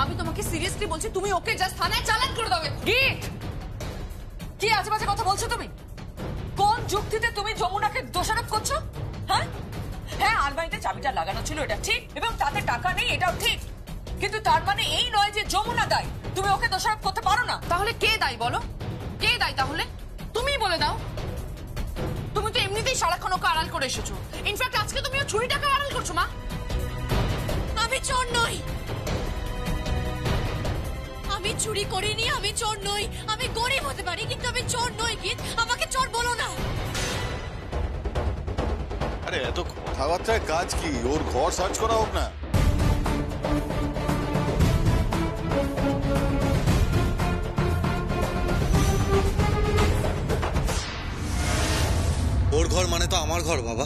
আমি তোমাকে সিরিয়াসলি বলছি, তুমি ওকে জাস্ট থানায় চালান করে দাও। গীত, কি আজে বাজে কথা বলছো তুমি? কোন যুক্তিতে তুমি যমুনাকে দোষারোপ করছো? হ্যাঁ হ্যাঁ, আলমারিতে চাবিটা লাগানো ছিল, এটা ঠিক, এবং তাতে টাকা নেই, এটাও ঠিক, কিন্তু তার মানে এই নয় যে যমুনা দায়ী। তুমি ওকে দোষারোপ করতে পারো না। তাহলে কে দায়ী বলো? কে দায়ী তাহলে? তুমিই বলে দাও। তুমি তো এমনিতেই সারাক্ষণ ওকে আড়াল করে এসেছো। ইনফ্যাক্ট আজকে তুমি চুরি টাকা আড়াল করছো। মা, আমি চোর নই, আমি চুরি করিনি, আমি চোর নই। আমি গরিব হতে পারি কিন্তু আমি চোর নই। গীত, আমাকে চোর বলো না। আরে এত কথাবার্তায় কাজ কি? ওর ঘর সার্চ করা হোক না। ওর ঘর মানে তো আমার ঘর বাবা।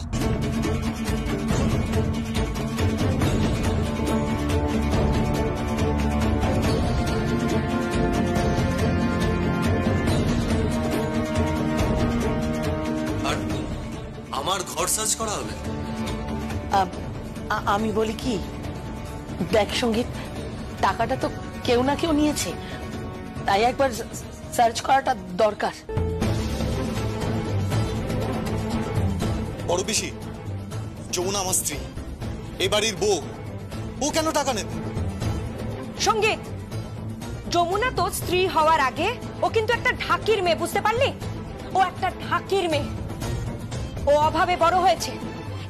আর আমার ঘর সার্চ করা হবে? আমি বলি কি, দেখ সঙ্গীত, টাকাটা তো কেউ না কেউ নিয়েছে, তাই একবার সার্চ করাটা দরকার। বড় পিসি, যমুনা আমার স্ত্রী, এই বাড়ির বউ, ও কেন টাকা নেবে? সঙ্গীত, যমুনা তো স্ত্রী হওয়ার আগে ও কিন্তু একটা ঢাকির মেয়ে, বুঝতে পারলি? ও একটা ঢাকির মেয়ে। ও অভাবে বড় হয়েছে,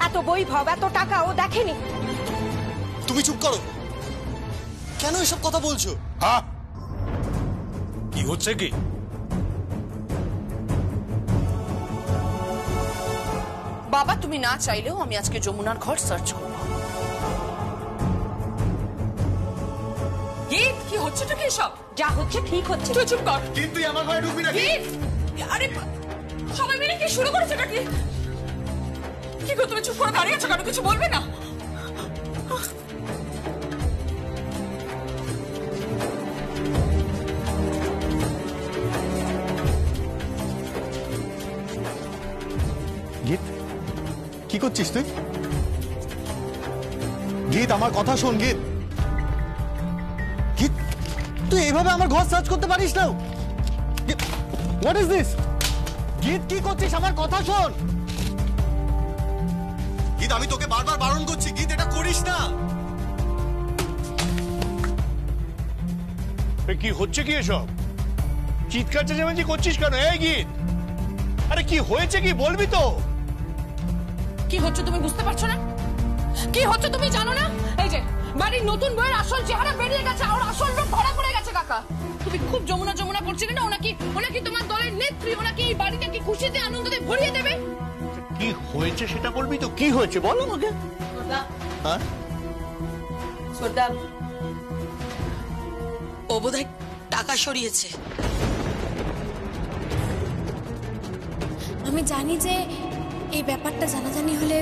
এত বৈভব এত টাকা ও দেখেনি। তুমি চুপ করো, কেন এসব কথা বলছো? হ্যাঁ, কি হচ্ছে কি? বাবা, তুমি না চাইলেও আমি আজকে যমুনার ঘর সার্চ করব। গীত, কি হচ্ছেটা কি সব? যা হচ্ছে ঠিক হচ্ছে। তুই চুপ কর। কিন্তু আমার ঘরে ঢুকবি না। গীত, আরে সবাই মিলে কি শুরু করেছে নাকি? কি গো, তুমি চুপ করে দাঁড়িয়ে আছো কেন? কিছু বলবে না? গীত, কি করছিস তুই? গীত, আমার কথা শোন। গীত, গীত, তুই এইভাবে আমার ঘর সার্চ করতে পারিস না। What is this? গীত, কি করছিস? আমার কথা শোন। গীত, আমি তোকে বারবার বারণ করছি, গীত এটা করিস না। কি হচ্ছে কি এসব? চিৎকার চেঁচামেচি করছিস কেন? এই গীত, আরে কি হয়েছে কি বলবি তো? কি হচ্ছে তুমি বুঝতে পারছো না? কি হচ্ছে তুমি জানো না? এই যে বাড়ির নতুন বউয়ের আসল চেহারা বেরিয়ে গেছে, আর আসল রূপ ধরা পড়ে গেছে। কাকা, তুমি খুব যমুনা যমুনা করছিলে না? ওনাকি তোমার দলের নেত্রী, ওনাকি এই বাড়িটা কি খুশিতে আনন্দতে ভরিয়ে দেবে? কি হয়েছে সেটা বলবি তো? কি হয়েছে বল আমাকে। হ্যাঁ, ও বোধহয় টাকা সরিয়েছে। আমি জানি যে এই ব্যাপারটা জানাজানি হলে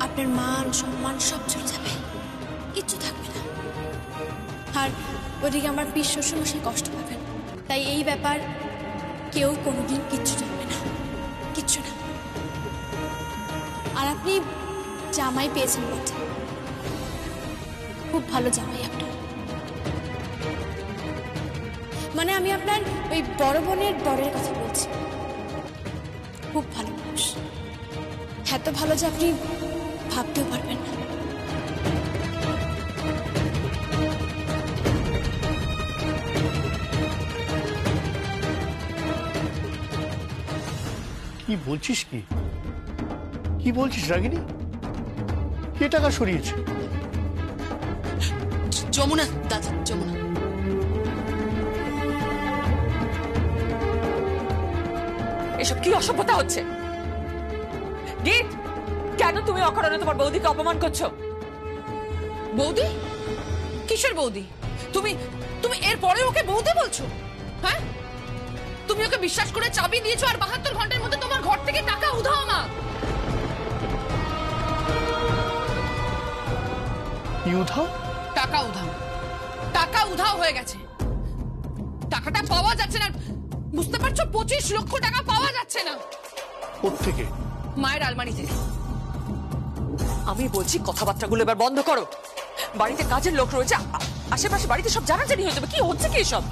আপনার মান সম্মান সব চলে যাবে, কিচ্ছু থাকবে না। আর ওদিকে আমার পিস শ্বশুরমশাই কষ্ট পাবেন। তাই এই ব্যাপার কেউ কোনোদিন কিচ্ছু জানবে না, কিচ্ছু না। আর আপনি জামাই পেয়েছেন বটে, খুব ভালো জামাই আপনার। মানে আমি আপনার ওই বড় বোনের বরের কথা বলছি। খুব ভালো মানুষ, এত ভালো যে আপনি ভাবতেও পারবেন না। কি বলছিস? কি বলছিস রাগিনী? কে টাকা সরিয়েছে? যমুনা দাদা, যমুনা। এসব কি অসভ্যতা হচ্ছে? গীত, কেন তুমি অকারণে তোমার বৌদিকে অপমান করছো? বৌদি? কিসের বৌদি? তুমি তুমি এর পরে ওকে বৌদি বলছো? হ্যাঁ, তুমি ওকে বিশ্বাস করে চাবি দিয়েছো, আর 72 ঘন্টার মধ্যে তোমার ঘর থেকে টাকা উধাও। মা, উধাও? টাকা উধাও, টাকা উধাও হয়ে গেছে। টাকাটা পাওয়া যাচ্ছে না, বুঝতে পারছো? 25 লক্ষ টাকা পাওয়া যাচ্ছে না। কোত্থেকে? মায়ের আলমারি থেকে। আমি বলছি কথাবার্তাগুলো এবার বন্ধ করো। বাড়িতে কাজের লোক রয়েছে, আশেপাশে বাড়িতে সব জানাজানি হয়ে যাবে। কি হচ্ছে কি এসব?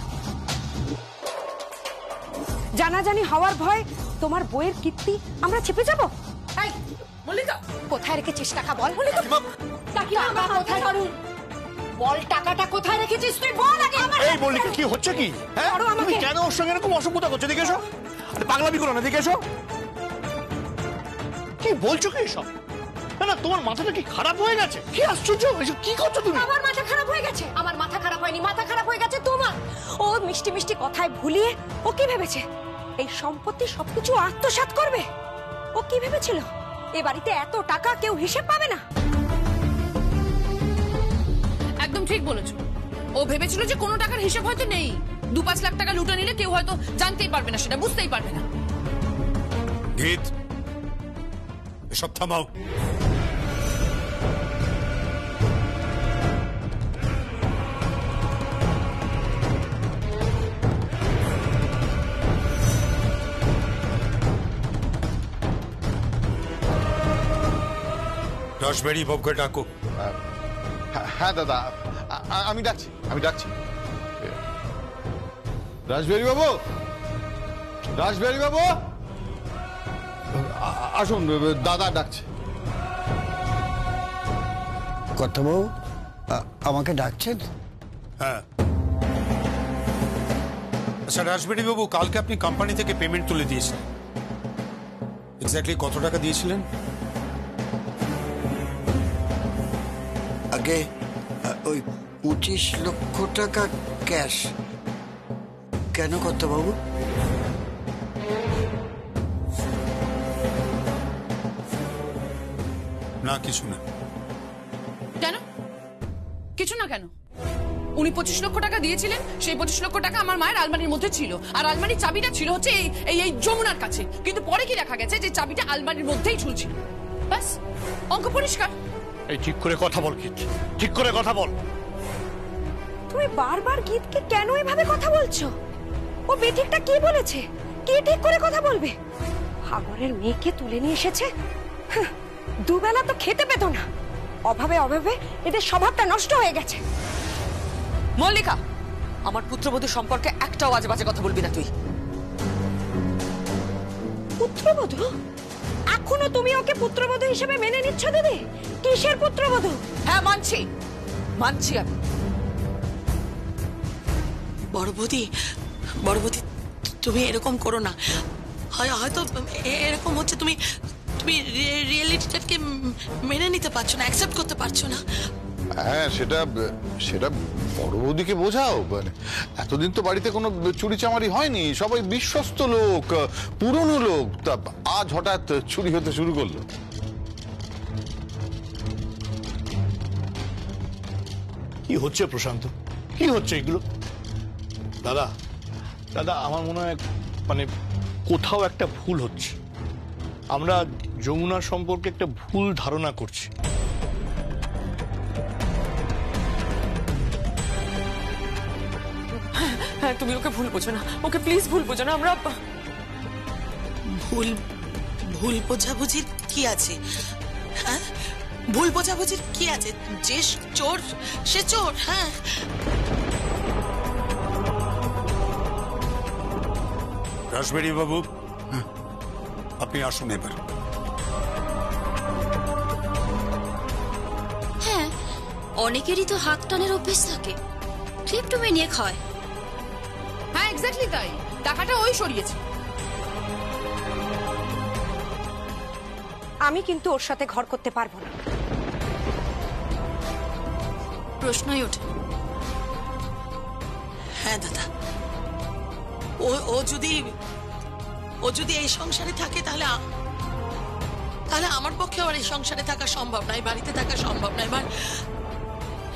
জানাজানি হওয়ার ভয় তোমার বইয়ের কীর্তি আমরা চেপে যাব? এই মল্লিকা, কোথায় রেখেছিস টাকা বল? কাকিমা আমার কোথায় করুন বল, টাকাটা কোথায় রেখেছিস তুই বল আগে। এই মল্লিকা, কি হচ্ছে কি? হ্যাঁ, করো আমাকে। তুমি কেন ওর সঙ্গে এরকম অসভ্যতা করছো? দেখে এসো, আরে পাগলামি করো না, দেখে এসো। কি বলছো কি এসব? না না, তোমার মাথাটা কি খারাপ হয়ে গেছে? কি আশ্চর্য, এসব কি করছো তুমি? আমার মাথা খারাপ হয়ে গেছে? আমার মাথা খারাপ হয়নি, মাথা খারাপ হয়ে গেছে তোমার। ও মিষ্টি মিষ্টি কথায় ভুলিয়ে ও কি ভেবেছে এই সম্পত্তি সবকিছু আত্মসাৎ করবে? ও কি ভেবেছিল এ বাড়িতে এত টাকা কেউ হিসেব পাবে না? একদম ঠিক বলেছো। ও ভেবেছিল যে কোনো টাকার হিসাব হয়তো নেই, 2-5 লাখ টাকা লুটে নিলে কেউ হয়তো জানতেই পারবে না, সেটা বুঝতেই পারবে না। গীত, এসব থামাও। রাসবেরি বাবুকে ডাকো। হ্যাঁ দাদা, আমি ডাকছি। রাসবেরি বাবু, রাসবেরি বাবু, আসুন, দাদা ডাকছে। কর্তাবাবু, আমাকে ডাকছেন? হ্যাঁ। আচ্ছা রাসবেরি বাবু, কালকে আপনি কোম্পানি থেকে পেমেন্ট তুলে দিয়েছিলেন, এক্স্যাক্টলি কত টাকা দিয়েছিলেন? আগে ওই 25 লক্ষ টাকা ক্যাশ। কেন কর্তাবাবু? না কিছু না। কেন? কিছু না কেন? উনি 25 লক্ষ টাকা দিয়েছিলেন, সেই 25 লক্ষ টাকা আমার মায়ের আলমারির মধ্যে ছিল, আর আলমারির চাবিটা ছিল হচ্ছে এই যমুনার কাছে। কিন্তু পরে কি দেখা গেছে যে চাবিটা আলমারির মধ্যেই ঝুলছিল। ব্যাস, অঙ্ক পরিষ্কার। এই ঠিক করে কথা বল গীত, ঠিক করে কথা বল। তুমি বারবার গীতকে কেন এভাবে কথা বলছো? ও বেঠিকটা কি বলেছে? কি ঠিক করে কথা বলবে? হাগরের মেয়েকে তুলে নিয়ে এসেছে, দুবেলা তো খেতে পেত না। অভাবে অভাবে এদের স্বভাবটা নষ্ট হয়ে গেছে। মল্লিকা, আমার পুত্রবধূ সম্পর্কে একটাও আজে বাজে কথা বলবি না তুই। পুত্রবধূ? এখনো তুমি ওকে পুত্রবধূ হিসেবে মেনে নিচ্ছ দিদি? কিসের পুত্রবধূ? হ্যাঁ মানছি, আমি। বড় বৌদি, তুমি এরকম করো না। হয়তো এরকম হচ্ছে, তুমি রিয়েলিটিটাকে মেনে নিতে পারছো না, অ্যাকসেপ্ট করতে পারছো না। হ্যাঁ, সেটা বড় বৌদিকে বোঝাও। মানে এতদিন তো বাড়িতে কোনো চুরি চামারি হয়নি, সবাই বিশ্বস্ত লোক, পুরনো লোক, তা আজ হঠাৎ চুরি হতে শুরু করলো। কি হচ্ছে প্রশান্ত, কি হচ্ছে এগুলো? দাদা, আমার মনে হয় মানে কোথাও একটা ভুল হচ্ছে। আমরা যমুনা সম্পর্কে একটা ভুল ধারণা করছি। হ্যাঁ, তুমি ওকে ভুল বোঝো না, ওকে প্লিজ ভুল বোঝো না। আমরা ভুল বোঝাবুঝির কি আছে? হ্যাঁ, ভুল বোঝাবুঝির কি আছে? যে চোর সে চোর। হ্যাঁ, রাসবেরি বাবু, আপনি আসুন এবার। হ্যাঁ, অনেকেরই তো হাত টানের অভ্যেস থাকে, ক্লিপটমে নিয়ে খায়। হ্যাঁ এক্স্যাক্টলি তাই, টাকাটা ওই সরিয়েছে। আমি কিন্তু ওর সাথে ঘর করতে পারবো না, প্রশ্নই ওঠে। হ্যাঁ দাদা, ও যদি এই সংসারে থাকে তাহলে আমার পক্ষে আর এই সংসারে থাকা সম্ভব নয়, বাড়িতে থাকা সম্ভব নয়।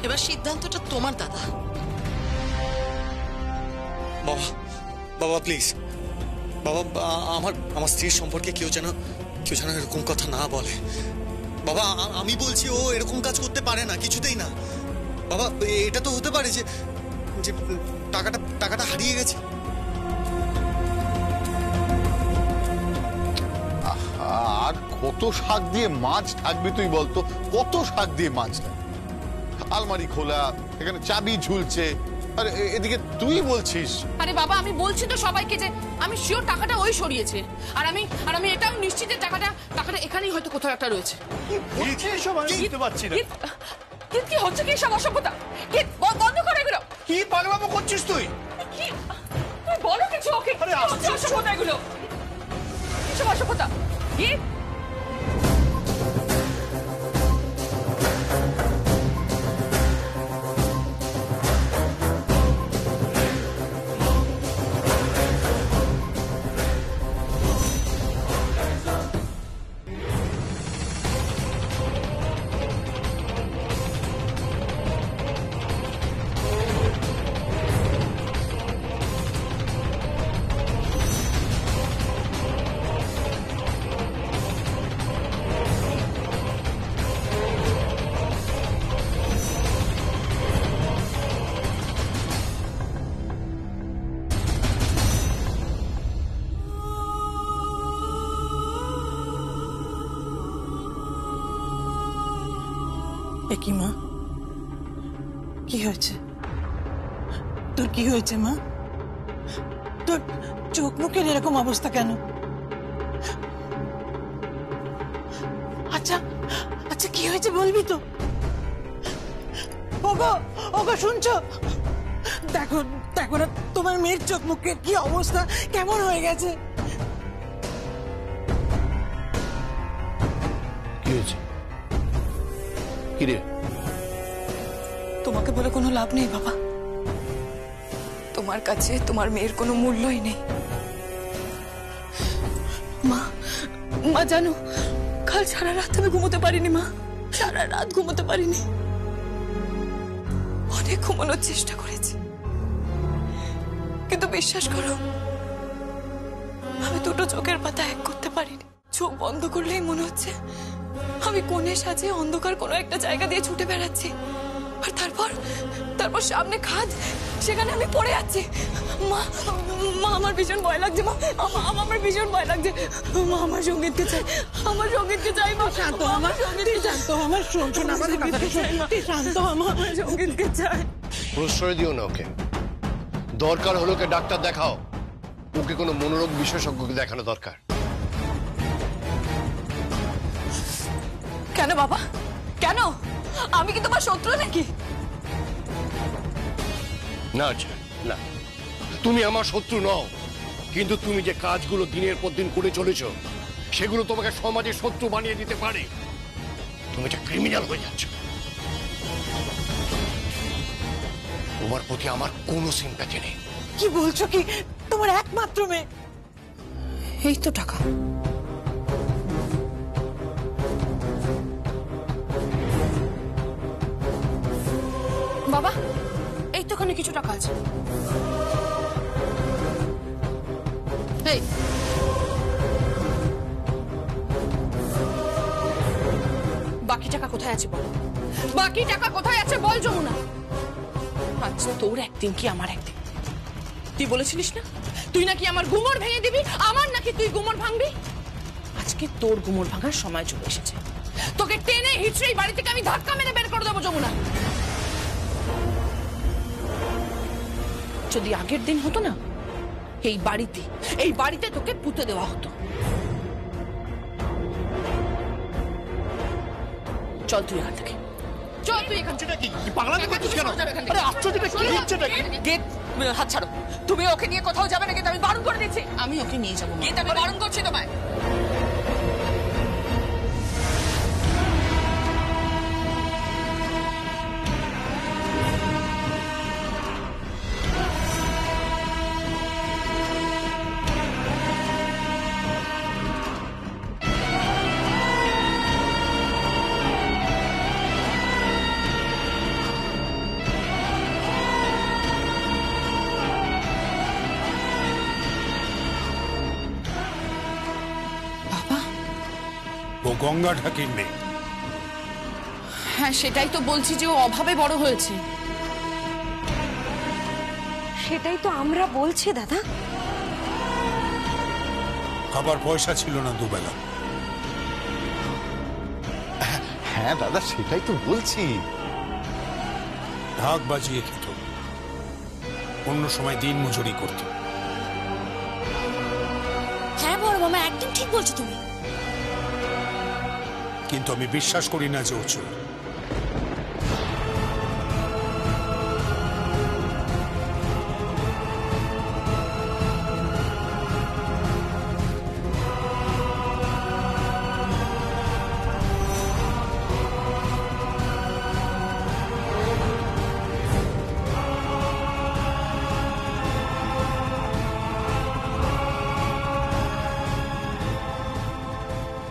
এবার সিদ্ধান্তটা তোমার দাদা। বাবা প্লিজ, বাবা, আমার স্ত্রীর সম্পর্কে কেউ যেন এরকম কথা না বলে। বাবা, আমি বলছি ও এরকম কাজ করতে পারে না, কিছুতেই না। বাবা, এটা তো হতে পারে যে টাকাটা হারিয়ে গেছে। আর কত শাক দিয়ে মাছ ঢাকবি তুই বলতো? কত শাক দিয়ে মাছ ঢাকবি? আলমারি খোলা, এখানে চাবি ঝুলছে, আর এদিকে তুই বলছিস। আরে বাবা, আমি বলছি তো সবাইকে যে আমি শিওর টাকাটা ওই সরিয়েছে, আর আমি এটাও নিশ্চিত যে টাকাটা এখানেই হয়তো কোথাও একটা রয়েছে। বুঝতে পারছি না কি হচ্ছে, কি সব অসভ্যতা? কি বন্ধ করে এগুলো? কি পাগলামো করছিস তুই? কি তুই বলো কিছু ওকে? আরে কি হচ্ছে অসভ্যতা এগুলো? কি সব অসভ্যতা? কি কি মা, কি হয়েছে তোর? কি হয়েছে মা? তোর চোখ মুখের এরকম অবস্থা কেন? আচ্ছা আচ্ছা, কি হয়েছে বলবি তো? ওগো ওগো, শুনছো? দেখো দেখো না তোমার মেয়ের চোখ মুখের কি অবস্থা, কেমন হয়ে গেছে। কি হয়েছে? কি রে? তোমাকে বলে কোনো লাভ নেই বাবা, তোমার কাছে তোমার মেয়ের কোনো মূল্যই নেই। মা জানো, কাল সারা রাত আমি ঘুমোতে পারিনি মা, সারা রাত ঘুমোতে পারিনি। অনেক ঘুমানোর চেষ্টা করেছি, কিন্তু বিশ্বাস করো আমি দুটো চোখের পাতা এক করতে পারিনি। চোখ বন্ধ করলেই মনে হচ্ছে আমি কোণে সাজে অন্ধকার কোনো একটা জায়গা দিয়ে ছুটে বেড়াচ্ছি, আর তারপর সামনে খাদ, সেখানে আমি পড়ে যাচ্ছি। মা আমার ভীষণ ভয় লাগছে, মা আমার ভীষণ ভয় লাগছে। মা আমার সঙ্গীতকে চাই, আমার সঙ্গীতকে চাই। মা শান্ত, আমার সঙ্গীতকে শান্ত, আমার শোন আমাদের কথাটা শোন, শান্ত আমার সঙ্গীতকে চাই। প্রশ্রয় দিও না ওকে, দরকার হলো ওকে ডাক্তার দেখাও, ওকে কোনো মনোরোগ বিশেষজ্ঞকে দেখানো দরকার। কেন বাবা, কেন? আমি কি তোমার শত্রু নাকি? না না, তুমি আমার শত্রু নও, কিন্তু তুমি যে কাজগুলো দিনের পর দিন করে চলেছ সেগুলো তোমাকে সমাজের শত্রু বানিয়ে দিতে পারে। তুমি একটা ক্রিমিনাল হয়ে যাচ্ছ। তোমার প্রতি আমার কোনো সিম্প্যাথি নেই। কি বলছো? কি তোমার একমাত্র মেয়ে? এই তো টাকা। বাবা, এই তো ওখানে কিছু টাকা আছে। এই বাকি টাকা কোথায় আছে বল? বাকি টাকা কোথায় আছে বল যমুনা? আচ্ছা, তোর একদিন কি আমার একদিন। তুই বলেছিলিস না তুই নাকি আমার গুমর ভেঙে দিবি, আমার নাকি তুই গুমর ভাঙবি। আজকে তোর গুমর ভাঙার সময় চলে এসেছে। তোকে টেনে হিচড়ে বাড়ি থেকে আমি ধাক্কা মেরে বের করে দেবো যমুনা। যদি আগের দিন হতো না, এই বাড়িতে তোকে পুঁতে দেওয়া হতো। চল তুই এখান থেকে, চল তুই এখান থেকে। গেট হাত ছাড়ো। তুমি ওকে নিয়ে কোথাও যাবে না, কিন্তু আমি বারণ করে দিচ্ছি। আমি ওকে নিয়ে যাবো, গেট আমি বারণ করছি তোমায়। ও গঙ্গা ঢাকির মেয়ে। হ্যাঁ, সেটাই তো বলছি যে ও অভাবে বড় হয়েছে। সেটাই তো আমরা বলছি দাদা। খাবার পয়সা ছিল না দুবেলা, হ্যাঁ দাদা, সেটাই তো বলছি। ঢাক বাজিয়ে খেত, অন্য সময় দিন মজুরি করত। হ্যাঁ বড় মামা, একদম ঠিক বলছো তুমি। কিন্তু আমি বিশ্বাস করি না যে ও চোর।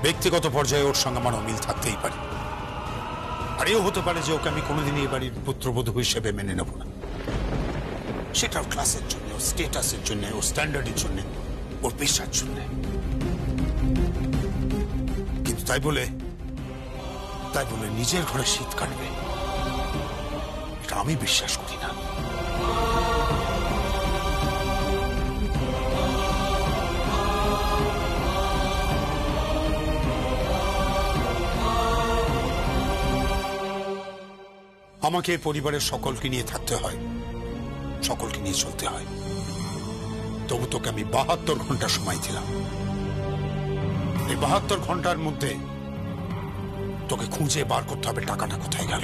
ব্যক্তিগত পর্যায়ে ওর সঙ্গে আমার অমিল থাকতেই পারে, আর এও হতে পারে যে ওকে আমি কোনোদিনই এ বাড়ির পুত্রবধূ হিসেবে মেনে নেব না। সেটা ওর ক্লাসের জন্য, ওর স্টেটাসের জন্য, ওর স্ট্যান্ডার্ডের জন্য, ওর পেশার জন্য। কিন্তু তাই বলে নিজের ঘরে শীত কাটবে, এটা আমি বিশ্বাস করি না। আমাকে পরিবারের সকলকে নিয়ে থাকতে হয়, সকলকে নিয়ে চলতে হয়। তবু তোকে আমি 72 ঘন্টা সময় দিলাম। এই 72 ঘন্টার মধ্যে তোকে খুঁজে বার করতে হবে টাকাটা কোথায় গেল।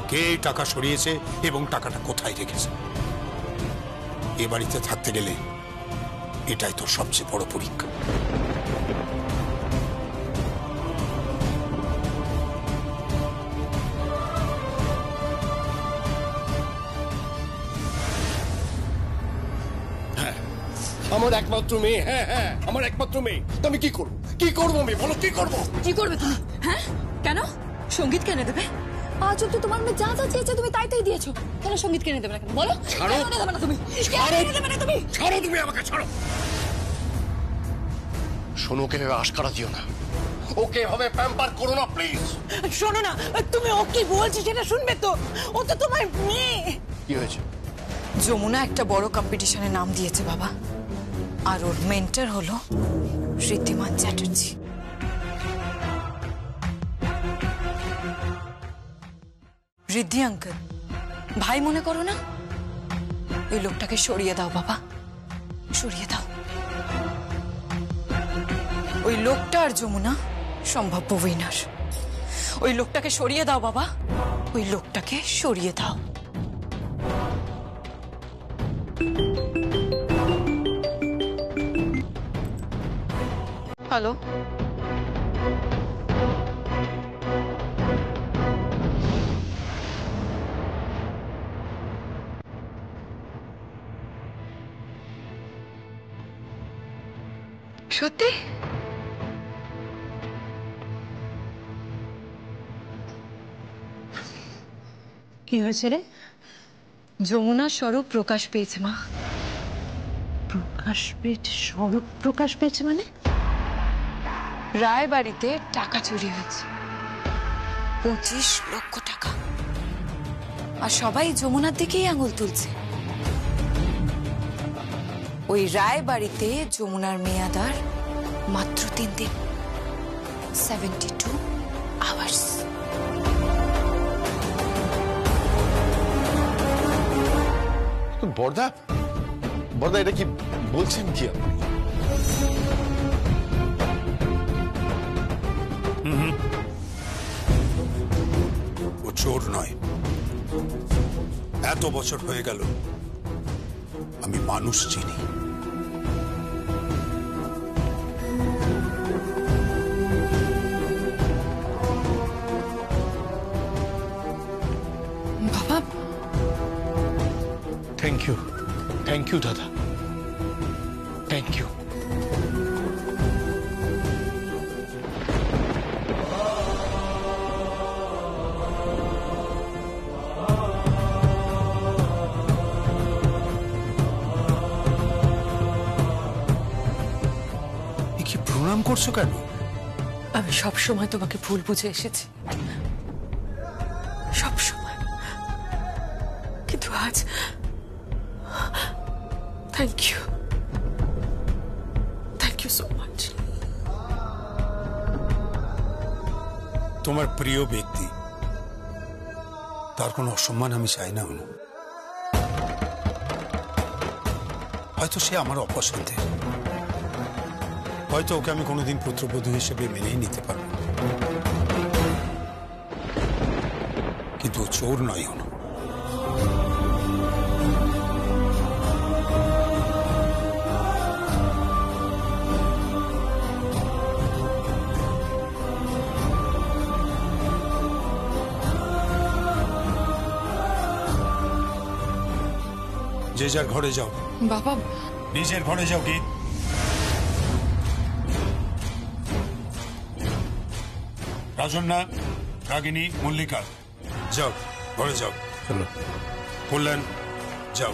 কে টাকা সরিয়েছে এবং টাকাটা কোথায় রেখেছে। এ বাড়িতে থাকতে গেলে এটাই তোর সবচেয়ে বড় পরীক্ষা। হ্যাঁ, আমার একমাত্র মেয়ে। হ্যাঁ হ্যাঁ, আমার একমাত্র মেয়ে। তো আমি কি করবো? কি করবো আমি? বলো কি করবো? কি করবে তুমি? হ্যাঁ, কেন? সঙ্গীত কেন দেবে? আজ অব্দি তোমার মেয়ে যা যা চেয়েছে তুমি তাই তাই দিয়েছো, কেন সঙ্গীত কিনে দেবে না? কেন বলো? ছাড়ো। কেন দেবে না তুমি? ছাড়ো। কেন দেবে না তুমি? ছাড়ো, তুমি আমাকে ছাড়ো। শোনো, ওকে এভাবে আশকারা দিও না, ওকে এভাবে প্যাম্পার করো না প্লিজ। শোনো না, তুমি ও কি বলছে সেটা শুনবে তো। ও তো তোমার মেয়ে। কি হয়েছে? যমুনা একটা বড় কম্পিটিশনে নাম দিয়েছে বাবা, আর ওর মেন্টর হলো ঋদ্ধিমান চ্যাটার্জি। ঋদ্ধি আঙ্কেল, ভাই মনে করো না? ওই লোকটাকে সরিয়ে দাও বাবা, সরিয়ে দাও। ওই লোকটা আর যমুনা সম্ভাব্য উইনার। ওই লোকটাকে সরিয়ে দাও বাবা, ওই লোকটাকে সরিয়ে দাও। হ্যালো, সত্যি? কি হয়েছে রে? যমুনার স্বরূপ প্রকাশ পেয়েছে মা। প্রকাশ পেয়েছে? স্বরূপ প্রকাশ পেয়েছে মানে? রায় বাড়িতে টাকা চুরি হয়েছে, 25 লক্ষ টাকা, আর সবাই যমুনার দিকেই আঙুল তুলছে। ওই রায় বাড়িতে যমুনার মেয়াদার মাত্র 3 দিন, 72 আওয়ার্স। বর্দা, বর্দা এটা কি বলছেন কি আপনি? ও চোর নয়। এত বছর হয়ে গেল আমি মানুষ চিনি। বাবা, থ্যাংক ইউ দাদা, থ্যাংক ইউ। কি প্রণাম করছো কেন? আমি সব সময় তোমাকে ভুল বুঝে এসেছি, সব সময়। কিন্তু থ্যাংক ইউ সো মাচ। তোমার প্রিয় ব্যক্তি, তার কোনো অসম্মান আমি চাই না অনু। হয়তো সে আমার অপছন্দের, হয়তো ওকে আমি কোনোদিন পুত্রবধূ হিসেবে মেনেই নিতে পারবো, কিন্তু ও চোর নয় অনু। যে যার ঘরে যাও। বাবা, নিজের ঘরে যাও গীত। রাজন্যা, রাগিনী, মল্লিকা, যাও ঘরে যাও। কল্যাণ, যাও।